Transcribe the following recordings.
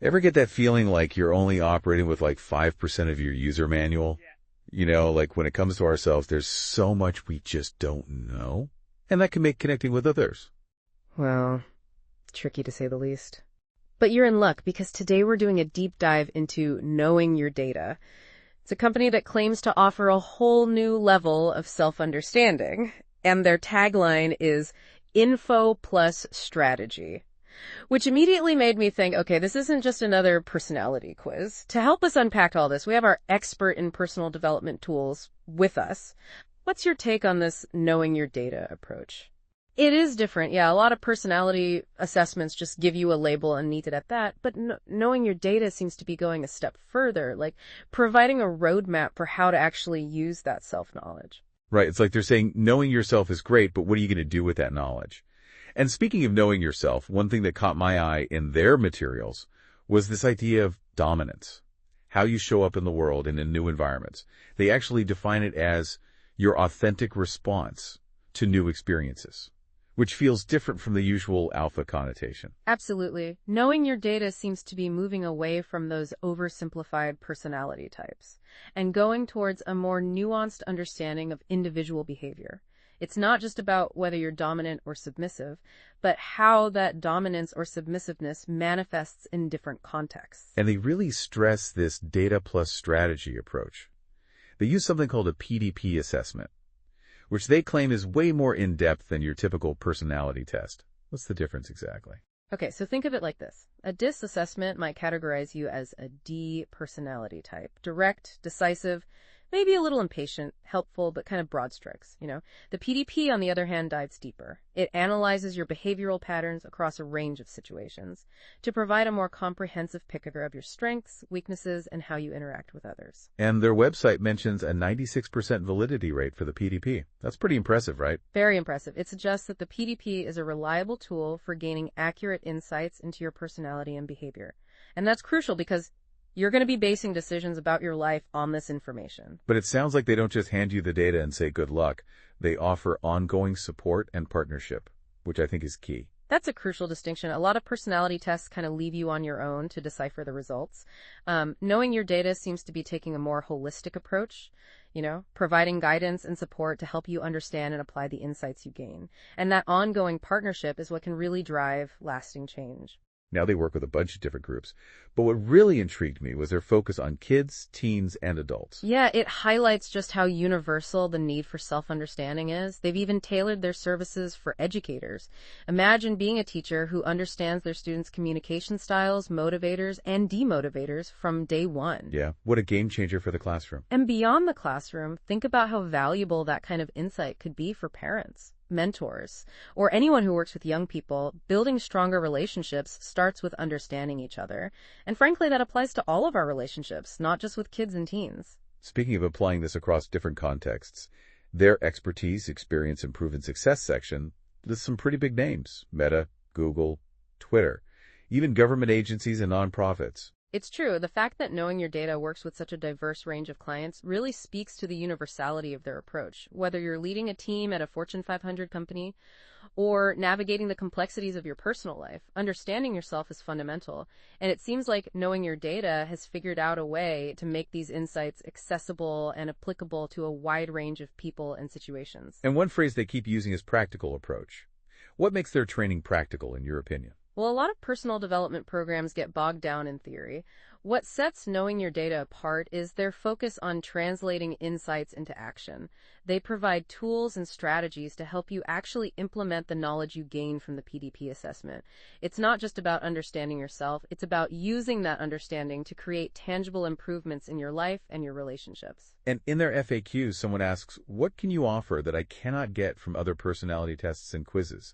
Ever get that feeling like you're only operating with like 5% of your user manual? You know, like when it comes to ourselves, there's so much we just don't know. And that can make connecting with others. Well, tricky to say the least. But you're in luck because today we're doing a deep dive into knowing your data. It's a company that claims to offer a whole new level of self-understanding. And their tagline is info plus strategy. Which immediately made me think, okay, this isn't just another personality quiz. To help us unpack all this, we have our expert in personal development tools with us. What's your take on this knowing your data approach? It is different. Yeah, a lot of personality assessments just give you a label and leave it at that. But knowing your data seems to be going a step further, like providing a roadmap for how to actually use that self-knowledge. Right. It's like they're saying knowing yourself is great, but what are you going to do with that knowledge? And speaking of knowing yourself, one thing that caught my eye in their materials was this idea of dominance, how you show up in the world and in new environments. They actually define it as your authentic response to new experiences, which feels different from the usual alpha connotation. Absolutely. Knowing your data seems to be moving away from those oversimplified personality types and going towards a more nuanced understanding of individual behavior. It's not just about whether you're dominant or submissive, but how that dominance or submissiveness manifests in different contexts. And they really stress this data plus strategy approach. They use something called a PDP assessment, which they claim is way more in-depth than your typical personality test. What's the difference exactly? Okay, so think of it like this. A DISC assessment might categorize you as a D personality type. Direct, decisive, maybe a little impatient, helpful, but kind of broad strokes, The PDP, on the other hand, dives deeper. It analyzes your behavioral patterns across a range of situations to provide a more comprehensive picture of your strengths, weaknesses, and how you interact with others. And their website mentions a 96% validity rate for the PDP. That's pretty impressive, right? Very impressive. It suggests that the PDP is a reliable tool for gaining accurate insights into your personality and behavior. And that's crucial because you're going to be basing decisions about your life on this information. But it sounds like they don't just hand you the data and say good luck. They offer ongoing support and partnership, which I think is key. That's a crucial distinction. A lot of personality tests kind of leave you on your own to decipher the results. Knowing your data seems to be taking a more holistic approach, providing guidance and support to help you understand and apply the insights you gain. And that ongoing partnership is what can really drive lasting change. Now they work with a bunch of different groups. But what really intrigued me was their focus on kids, teens, and adults. Yeah, it highlights just how universal the need for self-understanding is. They've even tailored their services for educators. Imagine being a teacher who understands their students' communication styles, motivators, and demotivators from day one. Yeah, what a game changer for the classroom. And beyond the classroom, think about how valuable that kind of insight could be for parents, mentors, or anyone who works with young people. Building stronger relationships starts with understanding each other. And frankly, that applies to all of our relationships, not just with kids and teens. Speaking of applying this across different contexts, their expertise, experience, and proven success section lists some pretty big names: Meta, Google, Twitter, even government agencies and nonprofits. It's true. The fact that knowing your data works with such a diverse range of clients really speaks to the universality of their approach. Whether you're leading a team at a Fortune 500 company or navigating the complexities of your personal life, understanding yourself is fundamental. And it seems like knowing your data has figured out a way to make these insights accessible and applicable to a wide range of people and situations. And one phrase they keep using is practical approach. What makes their training practical, in your opinion? Well, a lot of personal development programs get bogged down in theory. What sets knowing your data apart is their focus on translating insights into action. They provide tools and strategies to help you actually implement the knowledge you gain from the PDP assessment. It's not just about understanding yourself, it's about using that understanding to create tangible improvements in your life and your relationships. And in their FAQs, someone asks, what can you offer that I cannot get from other personality tests and quizzes?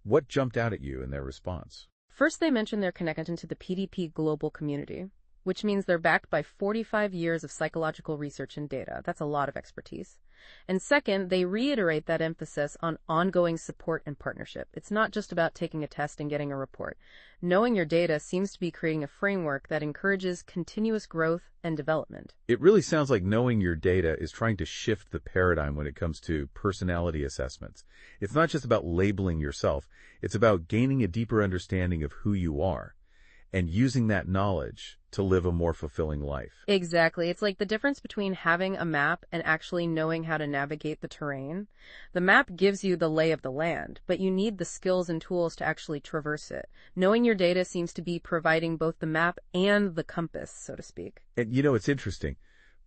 What jumped out at you in their response? First, they mention they're connected to the PDP global community, which means they're backed by 45 years of psychological research and data. That's a lot of expertise. And second, they reiterate that emphasis on ongoing support and partnership. It's not just about taking a test and getting a report. Knowing your data seems to be creating a framework that encourages continuous growth and development. It really sounds like knowing your data is trying to shift the paradigm when it comes to personality assessments. It's not just about labeling yourself. It's about gaining a deeper understanding of who you are. and using that knowledge to live a more fulfilling life. Exactly. It's like the difference between having a map and actually knowing how to navigate the terrain. The map gives you the lay of the land, but you need the skills and tools to actually traverse it. Knowing your data seems to be providing both the map and the compass, so to speak. And it's interesting.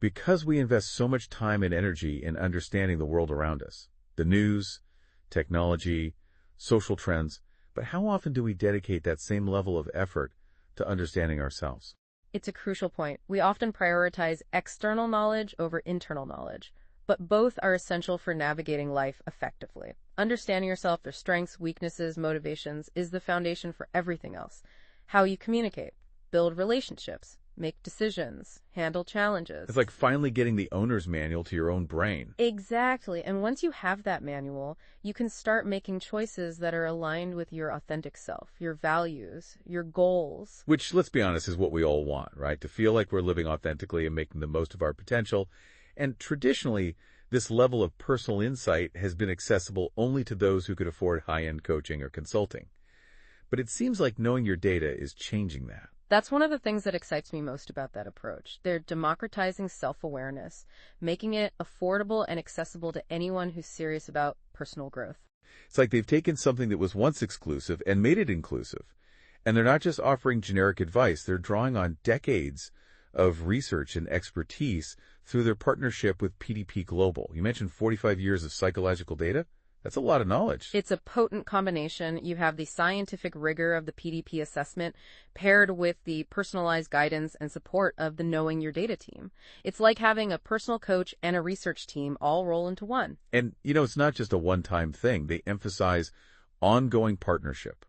Because we invest so much time and energy in understanding the world around us, the news, technology, social trends, but how often do we dedicate that same level of effort to understanding ourselves? It's a crucial point. We often prioritize external knowledge over internal knowledge, but both are essential for navigating life effectively. Understanding yourself, their strengths, weaknesses, motivations, is the foundation for everything else. How you communicate, build relationships, make decisions, handle challenges. It's like finally getting the owner's manual to your own brain. Exactly. And once you have that manual, you can start making choices that are aligned with your authentic self, your values, your goals. Which, let's be honest, is what we all want, right? To feel like we're living authentically and making the most of our potential. And traditionally, this level of personal insight has been accessible only to those who could afford high-end coaching or consulting. But it seems like knowing your data is changing that. That's one of the things that excites me most about that approach. They're democratizing self-awareness, making it affordable and accessible to anyone who's serious about personal growth. It's like they've taken something that was once exclusive and made it inclusive. And they're not just offering generic advice, they're drawing on decades of research and expertise through their partnership with PDP Global. You mentioned 45 years of psychological data. That's a lot of knowledge. It's a potent combination. You have the scientific rigor of the PDP assessment paired with the personalized guidance and support of the Knowing Your Data team. It's like having a personal coach and a research team all roll into one. And, it's not just a one-time thing. They emphasize ongoing partnership,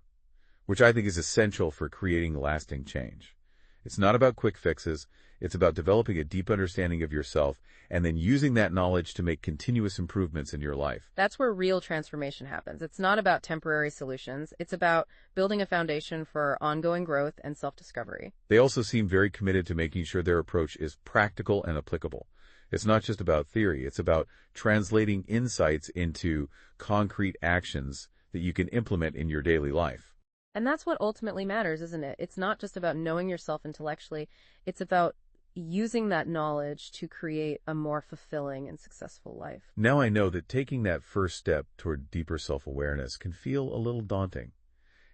which I think is essential for creating lasting change. It's not about quick fixes. It's about developing a deep understanding of yourself and then using that knowledge to make continuous improvements in your life. That's where real transformation happens. It's not about temporary solutions. It's about building a foundation for ongoing growth and self-discovery. They also seem very committed to making sure their approach is practical and applicable. It's not just about theory. It's about translating insights into concrete actions that you can implement in your daily life. And that's what ultimately matters, isn't it? It's not just about knowing yourself intellectually. It's about using that knowledge to create a more fulfilling and successful life. Now I know that taking that first step toward deeper self-awareness can feel a little daunting.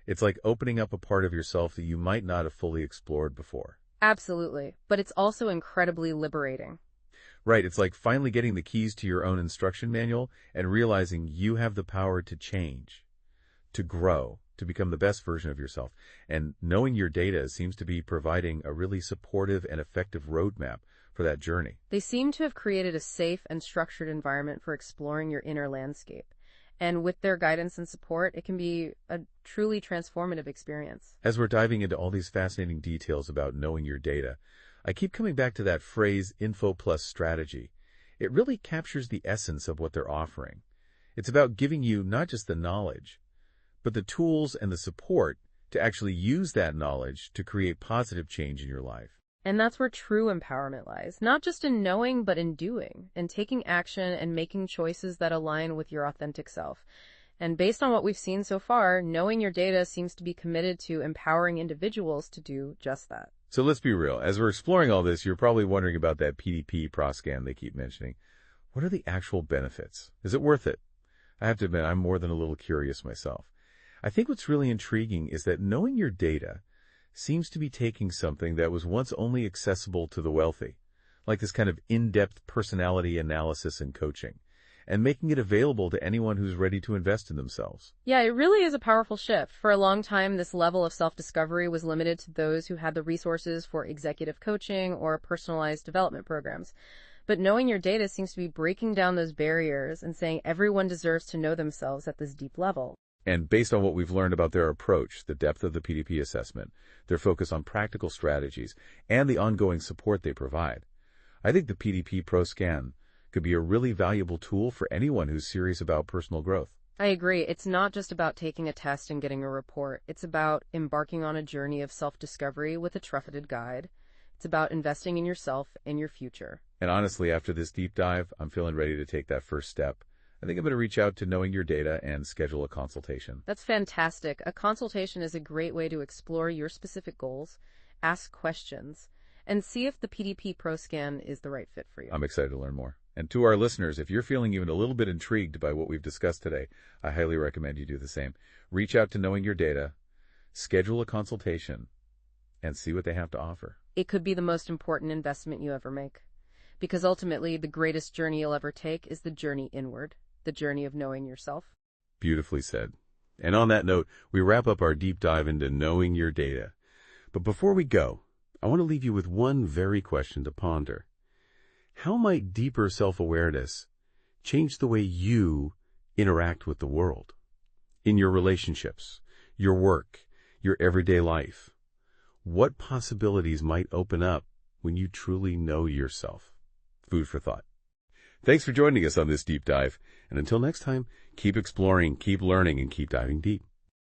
It's like opening up a part of yourself that you might not have fully explored before. Absolutely. But it's also incredibly liberating. Right, it's like finally getting the keys to your own instruction manual and realizing you have the power to change, to grow, to become the best version of yourself. And knowing your data seems to be providing a really supportive and effective roadmap for that journey. They seem to have created a safe and structured environment for exploring your inner landscape. And with their guidance and support, it can be a truly transformative experience. As we're diving into all these fascinating details about knowing your data, I keep coming back to that phrase, info plus strategy. It really captures the essence of what they're offering. It's about giving you not just the knowledge, but the tools and the support to actually use that knowledge to create positive change in your life. And that's where true empowerment lies, not just in knowing, but in doing, and taking action and making choices that align with your authentic self. And based on what we've seen so far, knowing your data seems to be committed to empowering individuals to do just that. So let's be real. As we're exploring all this, you're probably wondering about that PDP Scan they keep mentioning. What are the actual benefits? Is it worth it? I have to admit, I'm more than a little curious myself. I think what's really intriguing is that knowing your data seems to be taking something that was once only accessible to the wealthy, like this kind of in-depth personality analysis and coaching, and making it available to anyone who's ready to invest in themselves. Yeah, it really is a powerful shift. For a long time, this level of self-discovery was limited to those who had the resources for executive coaching or personalized development programs. But knowing your data seems to be breaking down those barriers and saying everyone deserves to know themselves at this deep level. And based on what we've learned about their approach, the depth of the PDP assessment, their focus on practical strategies, and the ongoing support they provide, I think the PDP Scan could be a really valuable tool for anyone who's serious about personal growth. I agree. It's not just about taking a test and getting a report. It's about embarking on a journey of self-discovery with a trusted guide. It's about investing in yourself and your future. And honestly, after this deep dive, I'm feeling ready to take that first step. I think I'm going to reach out to Knowing Your Data and schedule a consultation. That's fantastic. A consultation is a great way to explore your specific goals, ask questions, and see if the PDP Pro Scan is the right fit for you. I'm excited to learn more. And to our listeners, if you're feeling even a little bit intrigued by what we've discussed today, I highly recommend you do the same. Reach out to Knowing Your Data, schedule a consultation, and see what they have to offer. It could be the most important investment you ever make. Because ultimately, the greatest journey you'll ever take is the journey inward, the journey of knowing yourself. Beautifully said. And on that note, we wrap up our deep dive into knowing your data. But before we go, I want to leave you with one very question to ponder. How might deeper self-awareness change the way you interact with the world? In your relationships, your work, your everyday life? What possibilities might open up when you truly know yourself? Food for thought. Thanks for joining us on this deep dive. And until next time, keep exploring, keep learning, and keep diving deep.